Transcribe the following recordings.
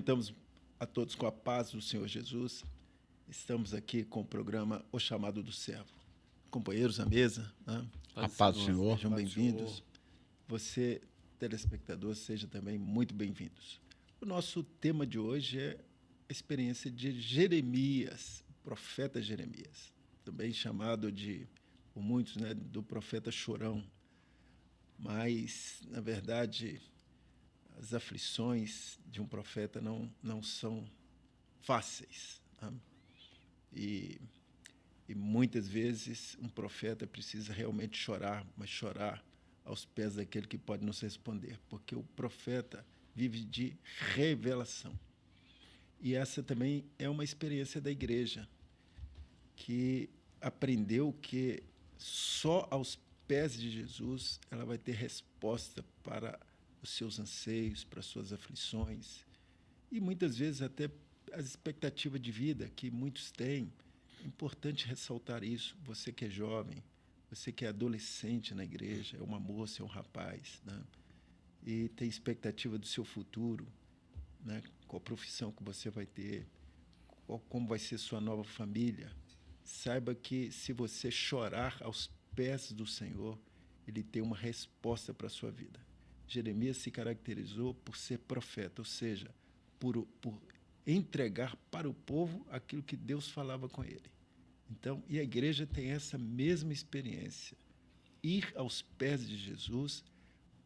Cumprimentamos a todos com a paz do Senhor Jesus. Estamos aqui com o programa O Chamado do Servo. Companheiros à mesa, né? A paz do Senhor. Sejam bem-vindos. Você, telespectador, seja também muito bem-vindos. O nosso tema de hoje é a experiência de Jeremias, profeta Jeremias, também chamado por muitos, né, do profeta chorão. Mas, na verdade, as aflições de um profeta não são fáceis. Né? E muitas vezes um profeta precisa realmente chorar, mas chorar aos pés daquele que pode nos responder, porque o profeta vive de revelação. E essa também é uma experiência da igreja, que aprendeu que só aos pés de Jesus ela vai ter resposta para os seus anseios, para as suas aflições, e muitas vezes até as expectativas de vida que muitos têm. É importante ressaltar isso. Você que é jovem, você que é adolescente na igreja, é uma moça, é um rapaz, né? E tem expectativa do seu futuro, né? Qual profissão que você vai ter, como vai ser sua nova família. Saiba que se você chorar aos pés do Senhor, Ele tem uma resposta para a sua vida. Jeremias se caracterizou por ser profeta, ou seja, por entregar para o povo aquilo que Deus falava com ele. Então, e a igreja tem essa mesma experiência, ir aos pés de Jesus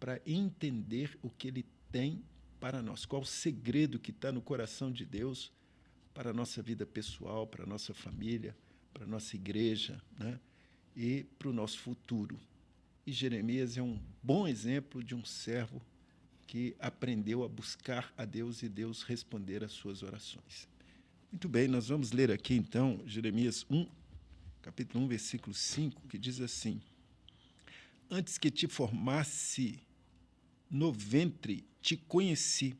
para entender o que Ele tem para nós, qual o segredo que está no coração de Deus para a nossa vida pessoal, para a nossa família, para a nossa igreja, né? E para o nosso futuro. E Jeremias é um bom exemplo de um servo que aprendeu a buscar a Deus e Deus responder às suas orações. Muito bem, nós vamos ler aqui, então, Jeremias 1, capítulo 1, versículo 5, que diz assim: Antes que te formasse no ventre, te conheci,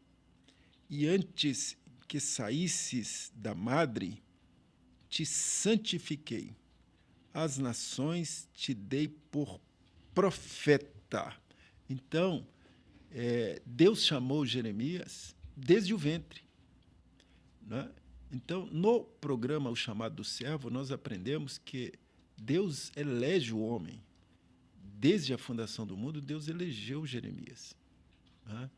e antes que saísses da madre, te santifiquei. As nações te dei por profeta. Então, Deus chamou Jeremias desde o ventre, né? Então, no programa O Chamado do Servo, nós aprendemos que Deus elege o homem. Desde a fundação do mundo, Deus elegeu Jeremias, né?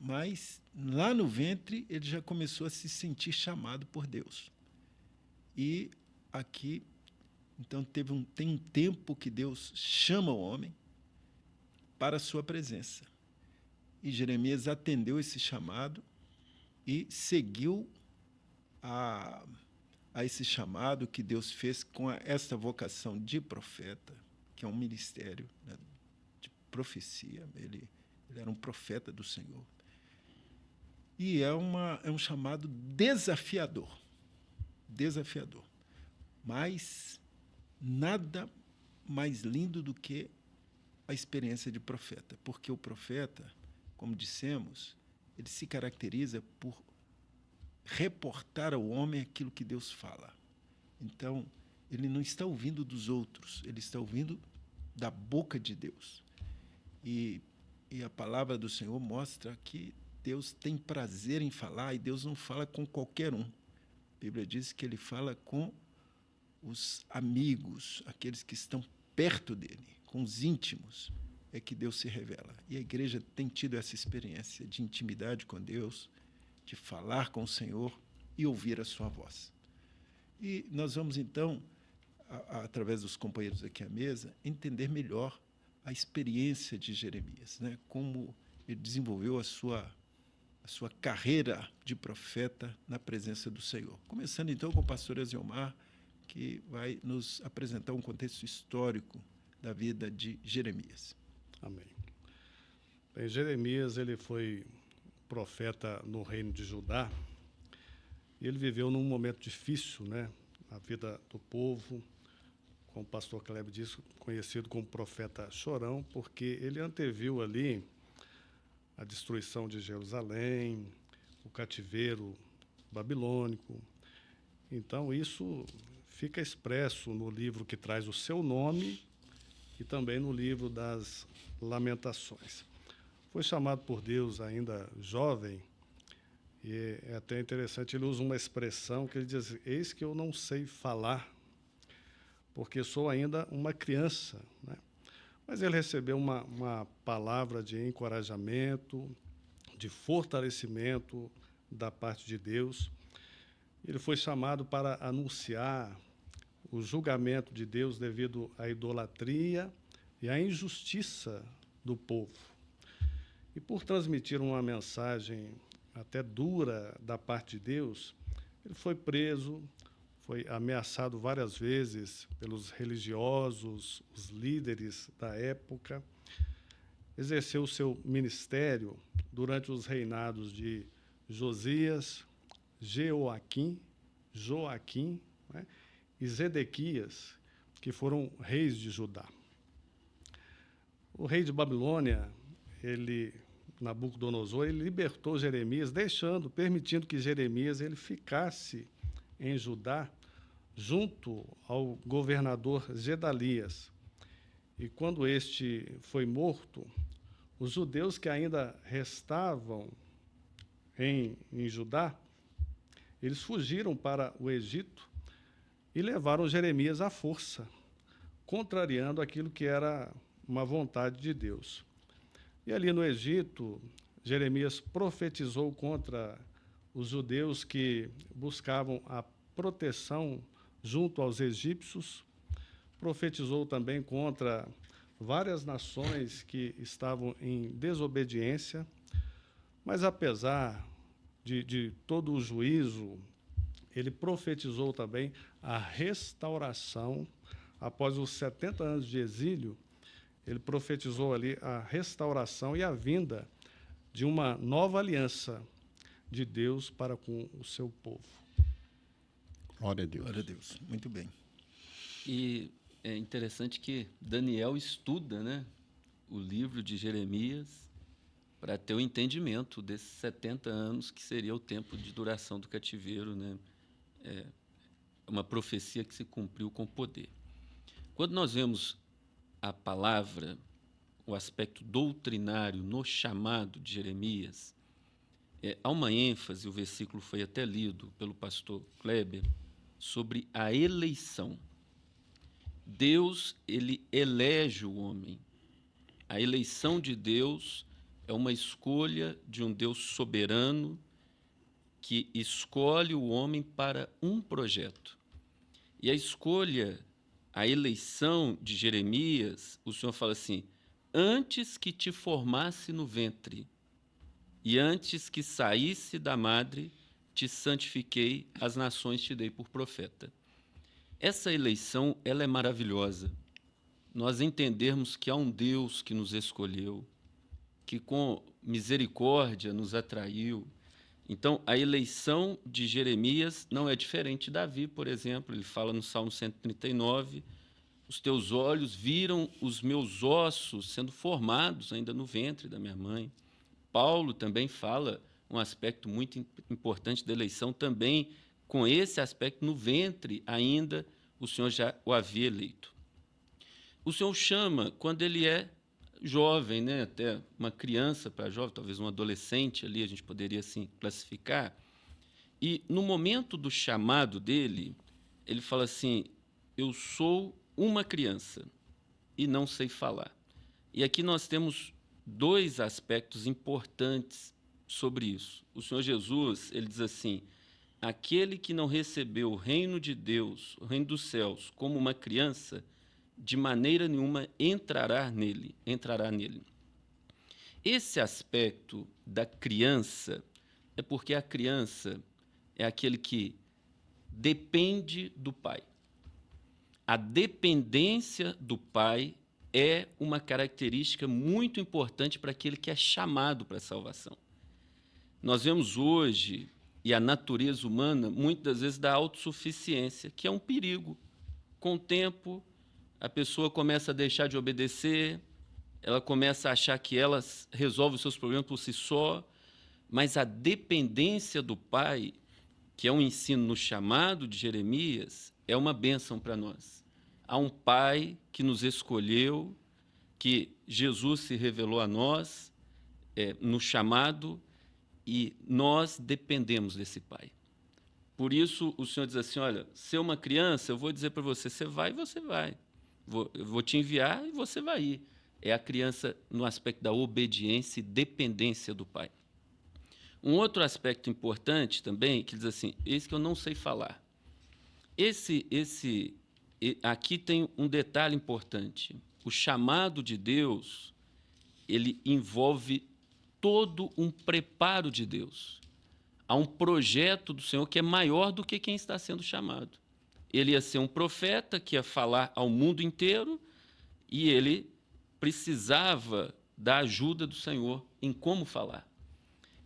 Mas lá no ventre, ele já começou a se sentir chamado por Deus. E aqui, então, tem um tempo que Deus chama o homem para a sua presença. E Jeremias atendeu esse chamado e seguiu a esse chamado que Deus fez com essa vocação de profeta, que é um ministério, né, de profecia. Ele era um profeta do Senhor. E é um chamado desafiador. Desafiador. Mas nada mais lindo do que a experiência de profeta, porque o profeta, como dissemos, ele se caracteriza por reportar ao homem aquilo que Deus fala. Então, ele não está ouvindo dos outros, ele está ouvindo da boca de Deus. E a palavra do Senhor mostra que Deus tem prazer em falar, e Deus não fala com qualquer um. A Bíblia diz que ele fala com os amigos, aqueles que estão perto dele, com os íntimos, é que Deus se revela. E a igreja tem tido essa experiência de intimidade com Deus, de falar com o Senhor e ouvir a sua voz. E nós vamos, então, através dos companheiros aqui à mesa, entender melhor a experiência de Jeremias, né? Como ele desenvolveu a sua carreira de profeta na presença do Senhor. Começando, então, com o pastor Eziomar, que vai nos apresentar um contexto histórico da vida de Jeremias. Amém. Bem, Jeremias ele foi profeta no reino de Judá, e ele viveu num momento difícil, né, na vida do povo, como o pastor Caleb disse, conhecido como profeta chorão, porque ele anteviu ali a destruição de Jerusalém, o cativeiro babilônico. Então, isso fica expresso no livro que traz o seu nome e também no livro das Lamentações. Foi chamado por Deus ainda jovem E é até interessante, ele usa uma expressão que ele diz: eis que eu não sei falar, porque sou ainda uma criança, né? Mas ele recebeu uma palavra de encorajamento, de fortalecimento da parte de Deus. Ele foi chamado para anunciar o julgamento de Deus devido à idolatria e à injustiça do povo. E por transmitir uma mensagem até dura da parte de Deus, ele foi preso, foi ameaçado várias vezes pelos religiosos, os líderes da época. Exerceu o seu ministério durante os reinados de Josias, Joaquim, né, e Zedequias, que foram reis de Judá. O rei de Babilônia, Nabucodonosor, ele libertou Jeremias, permitindo que Jeremias ele ficasse em Judá, junto ao governador Gedalias. E quando este foi morto, os judeus que ainda restavam em Judá, eles fugiram para o Egito e levaram Jeremias à força, contrariando aquilo que era uma vontade de Deus. E ali no Egito, Jeremias profetizou contra os judeus que buscavam a proteção junto aos egípcios, profetizou também contra várias nações que estavam em desobediência, mas apesar de todo o juízo, ele profetizou também a restauração. Após os 70 anos de exílio, ele profetizou ali a restauração e a vinda de uma nova aliança de Deus para com o seu povo. Glória a Deus. Glória a Deus. Muito bem. E é interessante que Daniel estuda, né, o livro de Jeremias para ter o entendimento desses 70 anos, que seria o tempo de duração do cativeiro, né? É uma profecia que se cumpriu com poder. Quando nós vemos a palavra, o aspecto doutrinário no chamado de Jeremias, há uma ênfase, o versículo foi até lido pelo pastor Kleber, sobre a eleição. Deus, ele elege o homem. A eleição de Deus é uma escolha de um Deus soberano que escolhe o homem para um projeto. E a escolha, a eleição de Jeremias, o Senhor fala assim: antes que te formasse no ventre e antes que saísse da madre, te santifiquei, as nações te dei por profeta. Essa eleição, ela é maravilhosa. Nós entendermos que há um Deus que nos escolheu, que com misericórdia nos atraiu. Então, a eleição de Jeremias não é diferente de Davi, por exemplo. Ele fala no Salmo 139, os teus olhos viram os meus ossos sendo formados ainda no ventre da minha mãe. Paulo também fala um aspecto muito importante da eleição, também com esse aspecto no ventre ainda o Senhor já o havia eleito. O Senhor chama quando ele é jovem, né, até uma criança para jovem, talvez um adolescente ali, a gente poderia assim classificar. E no momento do chamado dele, ele fala assim: eu sou uma criança e não sei falar. E aqui nós temos dois aspectos importantes sobre isso. O Senhor Jesus, ele diz assim: aquele que não recebeu o reino de Deus, o reino dos céus, como uma criança, de maneira nenhuma entrará nele. Esse aspecto da criança é porque a criança é aquele que depende do pai. A dependência do pai é uma característica muito importante para aquele que é chamado para a salvação. Nós vemos hoje, e a natureza humana, muitas vezes, da autossuficiência, que é um perigo. Com o tempo, a pessoa começa a deixar de obedecer, ela começa a achar que ela resolve os seus problemas por si só, mas a dependência do pai, que é um ensino no chamado de Jeremias, é uma bênção para nós. Há um pai que nos escolheu, que Jesus se revelou a nós no chamado, E nós dependemos desse Pai. Por isso, o Senhor diz assim, olha, ser uma criança, eu vou dizer para você, você vai e você vai. Eu vou te enviar e você vai ir. É a criança no aspecto da obediência e dependência do Pai. Um outro aspecto importante também, que diz assim, esse que eu não sei falar. Aqui tem um detalhe importante. O chamado de Deus, ele envolve todo um preparo de Deus. Há um projeto do Senhor que é maior do que quem está sendo chamado. Ele ia ser um profeta que ia falar ao mundo inteiro e ele precisava da ajuda do Senhor em como falar.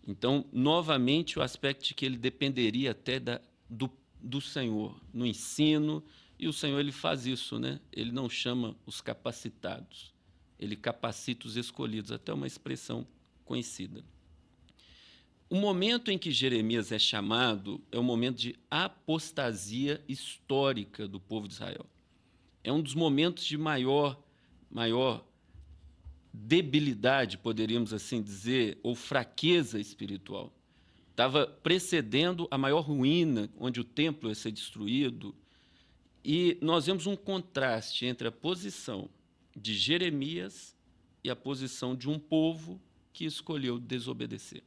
Então, novamente, o aspecto de que ele dependeria até do Senhor no ensino, e o Senhor ele faz isso, né? Ele não chama os capacitados, ele capacita os escolhidos, até uma expressão conhecida. O momento em que Jeremias é chamado é um momento de apostasia histórica do povo de Israel. É um dos momentos de maior debilidade, poderíamos assim dizer, ou fraqueza espiritual. Estava precedendo a maior ruína, onde o templo ia ser destruído. E nós vemos um contraste entre a posição de Jeremias e a posição de um povo que escolheu desobedecer.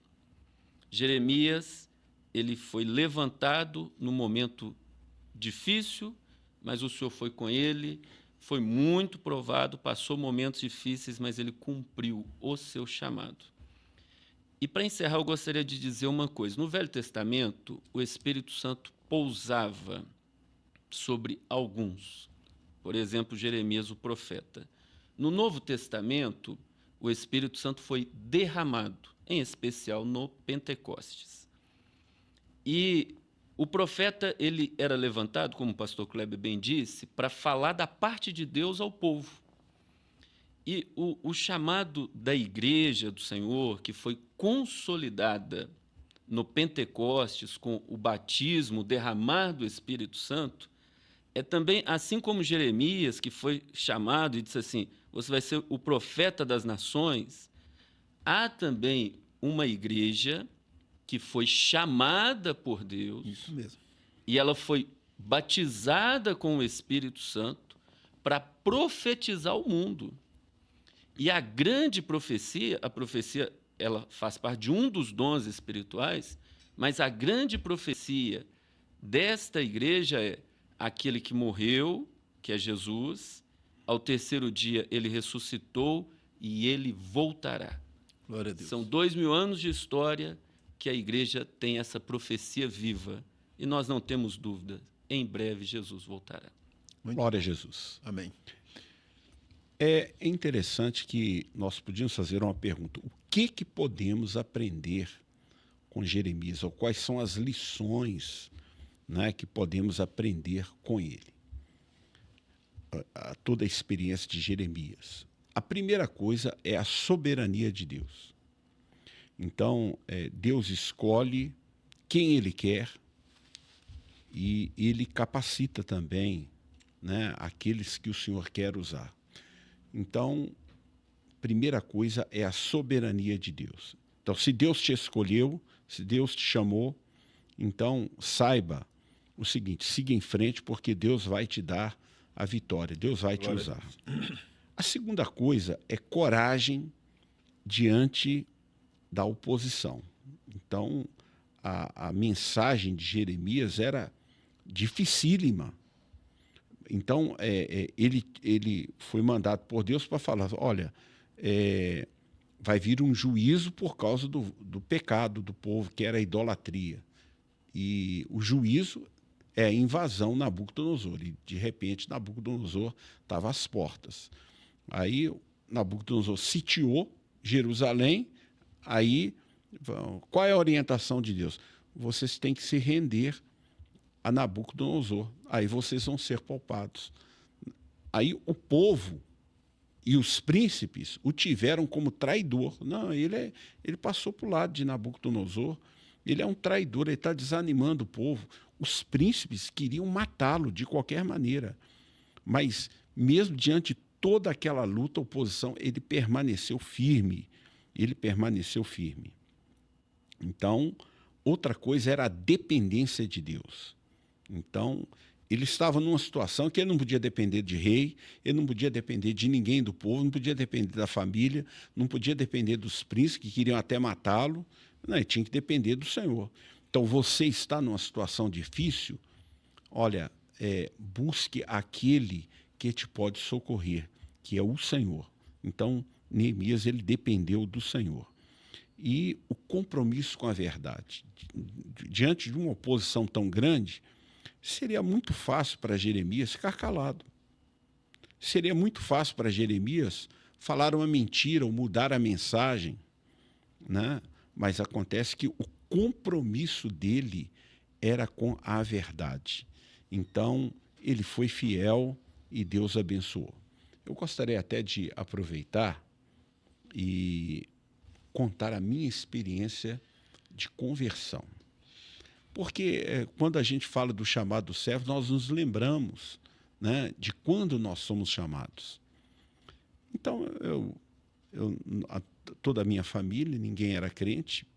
Jeremias, ele foi levantado num momento difícil, mas o Senhor foi com ele, foi muito provado, passou momentos difíceis, mas ele cumpriu o seu chamado. E para encerrar, eu gostaria de dizer uma coisa. No Velho Testamento, o Espírito Santo pousava sobre alguns. Por exemplo, Jeremias, o profeta. No Novo Testamento, o Espírito Santo foi derramado, em especial no Pentecostes. E o profeta ele era levantado, como o pastor Kleber bem disse, para falar da parte de Deus ao povo. E o chamado da Igreja do Senhor, que foi consolidada no Pentecostes com o batismo, o derramar do Espírito Santo, é também, assim como Jeremias, que foi chamado e disse assim, você vai ser o profeta das nações, há também uma igreja que foi chamada por Deus. Isso mesmo. E ela foi batizada com o Espírito Santo para profetizar o mundo. E a grande profecia, a profecia ela faz parte de um dos dons espirituais, mas a grande profecia desta igreja é aquele que morreu, que é Jesus, ao terceiro dia ele ressuscitou e ele voltará. Glória a Deus. São 2000 anos de história que a igreja tem essa profecia viva. E nós não temos dúvida, em breve Jesus voltará. Glória a Jesus. Amém. É interessante que nós podíamos fazer uma pergunta. O que podemos aprender com Jeremias? Ou quais são as lições, né, que podemos aprender com ele? Toda a experiência de Jeremias. A primeira coisa é a soberania de Deus. Então, Deus escolhe quem ele quer e ele capacita também, né, aqueles que o Senhor quer usar. Então, primeira coisa é a soberania de Deus. Então, se Deus te escolheu, se Deus te chamou, então saiba o seguinte, siga em frente porque Deus vai te dar a vitória, Deus vai te usar. A segunda coisa é coragem diante da oposição. Então, a mensagem de Jeremias era dificílima. Então, ele foi mandado por Deus para falar, olha, vai vir um juízo por causa do pecado do povo, que era a idolatria. E o juízo é a invasão Nabucodonosor. E, de repente, Nabucodonosor estava às portas. Aí, Nabucodonosor sitiou Jerusalém. Aí, qual é a orientação de Deus? Vocês têm que se render a Nabucodonosor. Aí vocês vão ser poupados. Aí o povo e os príncipes o tiveram como traidor. Não, ele passou para o lado de Nabucodonosor. Ele é um traidor, ele está desanimando o povo. Os príncipes queriam matá-lo de qualquer maneira. Mas, mesmo diante de toda aquela luta, oposição, ele permaneceu firme. Ele permaneceu firme. Então, outra coisa era a dependência de Deus. Então, ele estava numa situação que ele não podia depender de rei, ele não podia depender de ninguém do povo, não podia depender da família, não podia depender dos príncipes que queriam até matá-lo. Não, ele tinha que depender do Senhor. Então, você está numa situação difícil, olha, busque aquele que te pode socorrer, que é o Senhor. Então, Neemias, ele dependeu do Senhor. E o compromisso com a verdade. Diante de uma oposição tão grande, seria muito fácil para Jeremias ficar calado. Seria muito fácil para Jeremias falar uma mentira ou mudar a mensagem, né? Mas acontece que o compromisso dele era com a verdade. Então, ele foi fiel e Deus abençoou. Eu gostaria até de aproveitar e contar a minha experiência de conversão. Porque quando a gente fala do chamado do servo, nós nos lembramos, né, de quando nós somos chamados. Então, toda a minha família, ninguém era crente,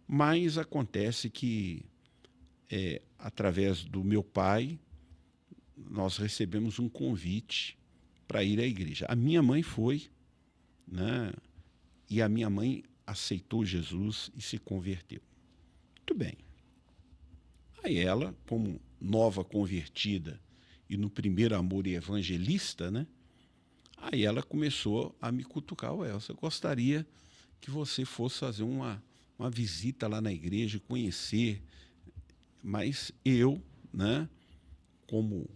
mas acontece que, através do meu pai, nós recebemos um convite para ir à igreja. A minha mãe foi, né, e a minha mãe aceitou Jesus e se converteu. Muito bem. Aí ela, como nova convertida e no primeiro amor evangelista, né? Aí ela começou a me cutucar. Elcio, eu gostaria que você fosse fazer uma visita lá na igreja, conhecer. Mas eu, né, como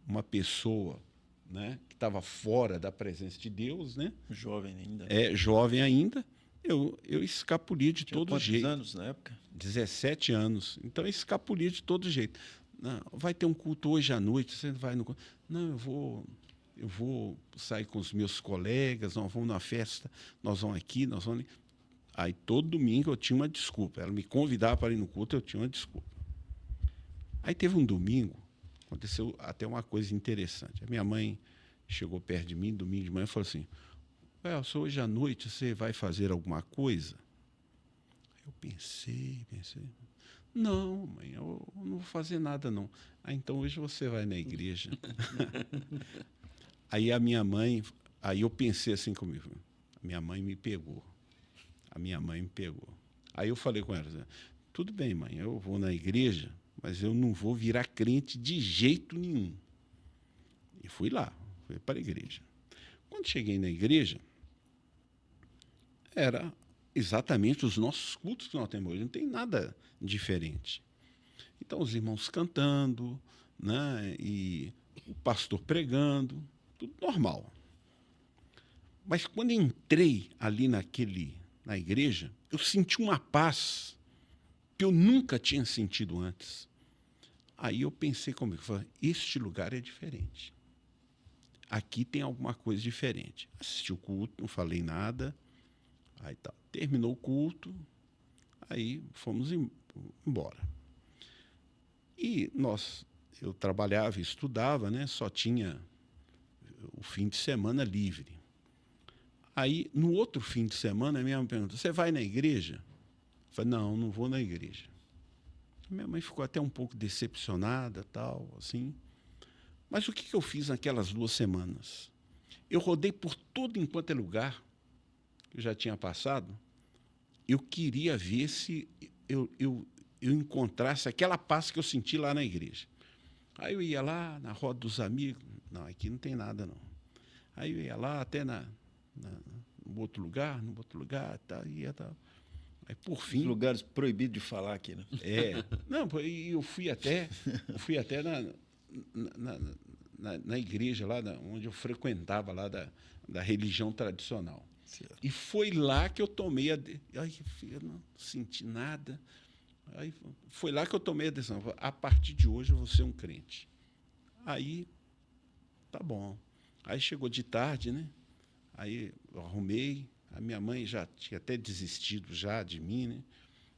uma pessoa, né, que estava fora da presença de Deus, né? Jovem ainda. Jovem ainda, eu escapulia de todo jeito. Quantos anos na época? 17 anos. Então, eu escapulia de todo jeito. Não, vai ter um culto hoje à noite, você vai no culto. Não, eu vou sair com os meus colegas, nós vamos na festa, nós vamos aqui, nós vamos ali. Aí, todo domingo, eu tinha uma desculpa. Ela me convidava para ir no culto, eu tinha uma desculpa. Aí, teve um domingo, aconteceu até uma coisa interessante. A minha mãe chegou perto de mim, domingo de manhã, e falou assim, Elcio, hoje à noite você vai fazer alguma coisa? Eu pensei. Não, mãe, eu não vou fazer nada, não. Então hoje você vai na igreja. Aí a minha mãe, aí eu pensei assim comigo, a minha mãe me pegou. Aí eu falei com ela, tudo bem, mãe, eu vou na igreja, mas eu não vou virar crente de jeito nenhum. E fui para a igreja. Quando cheguei na igreja, era exatamente os nossos cultos que nós temos hoje, não tem nada diferente. Então, os irmãos cantando, né, e o pastor pregando, tudo normal. Mas quando entrei ali na igreja, eu senti uma paz que eu nunca tinha sentido antes. Aí eu pensei comigo, este lugar é diferente. Aqui tem alguma coisa diferente. Assisti o culto, não falei nada. Aí tá. Terminou o culto, aí fomos embora. E eu trabalhava e estudava, né? Só tinha o fim de semana livre. Aí, no outro fim de semana, a minha mãe perguntou, você vai na igreja? Eu falei, não vou na igreja. Minha mãe ficou até um pouco decepcionada, tal, assim. Mas o que eu fiz naquelas 2 semanas? Eu rodei por todo enquanto é lugar que eu já tinha passado. Eu queria ver se eu encontrasse aquela paz que eu senti lá na igreja. Aí eu ia lá na roda dos amigos. Não, aqui não tem nada, não. Aí eu ia lá até no outro lugar, tal, ia tal. Aí, por fim... Os lugares proibidos de falar aqui, né? Não, eu fui até na igreja lá, onde eu frequentava, lá da religião tradicional. Certo. E foi lá que eu tomei eu não senti nada. Aí foi lá que eu tomei a decisão. A partir de hoje eu vou ser um crente. Aí, tá bom. Aí chegou de tarde, né? Aí eu arrumei. A minha mãe já tinha até desistido já de mim,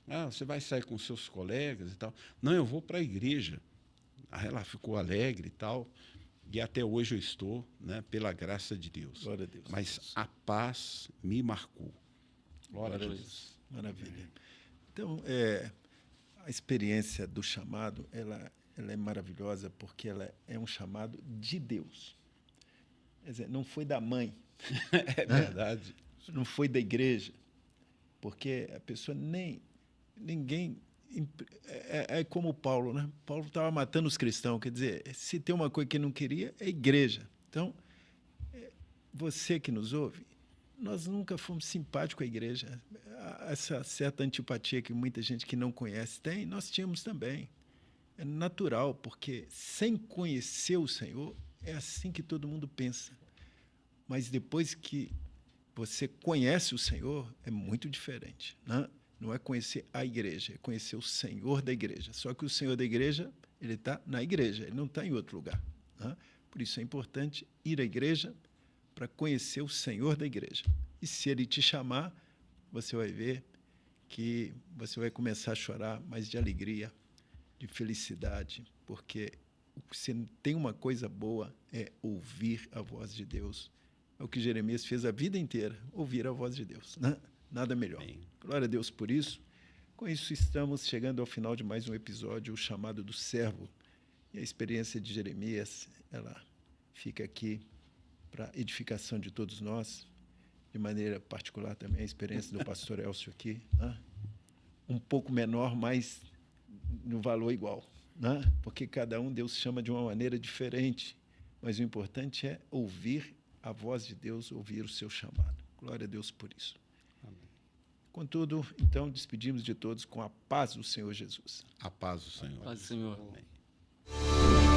né? Você vai sair com seus colegas e tal. Não, eu vou para a igreja. Aí ela ficou alegre e tal. E até hoje eu estou, né, pela graça de Deus. Glória a Deus. Mas a paz me marcou. Glória a Deus. Maravilha. Então, a experiência do chamado, ela é maravilhosa porque ela é um chamado de Deus. Quer dizer, não foi da mãe. É verdade. Não foi da igreja. Porque a pessoa ninguém... É como Paulo, né? Paulo estava matando os cristãos. Quer dizer, se tem uma coisa que ele não queria, é a igreja. Então, você que nos ouve, nós nunca fomos simpáticos com a igreja. Essa certa antipatia que muita gente que não conhece tem, nós tínhamos também. É natural, porque sem conhecer o Senhor, é assim que todo mundo pensa. Mas depois que você conhece o Senhor, é muito diferente, né? Não é conhecer a igreja, é conhecer o Senhor da igreja. Só que o Senhor da igreja, ele está na igreja, ele não está em outro lugar, né? Por isso é importante ir à igreja para conhecer o Senhor da igreja. E se ele te chamar, você vai ver que você vai começar a chorar, mas de alegria, de felicidade, porque se tem uma coisa boa é ouvir a voz de Deus. É o que Jeremias fez a vida inteira, ouvir a voz de Deus, né? Nada melhor. Bem. Glória a Deus por isso. Com isso, estamos chegando ao final de mais um episódio, o chamado do servo. E a experiência de Jeremias, ela fica aqui para edificação de todos nós, de maneira particular também a experiência do pastor Elcio aqui, né? Um pouco menor, mas no valor igual, né? Porque cada um Deus chama de uma maneira diferente, mas o importante é ouvir a voz de Deus, ouvir o seu chamado. Glória a Deus por isso. Amém. Contudo, então, despedimos de todos com a paz do Senhor Jesus. A paz do Senhor. Paz do Senhor. Amém.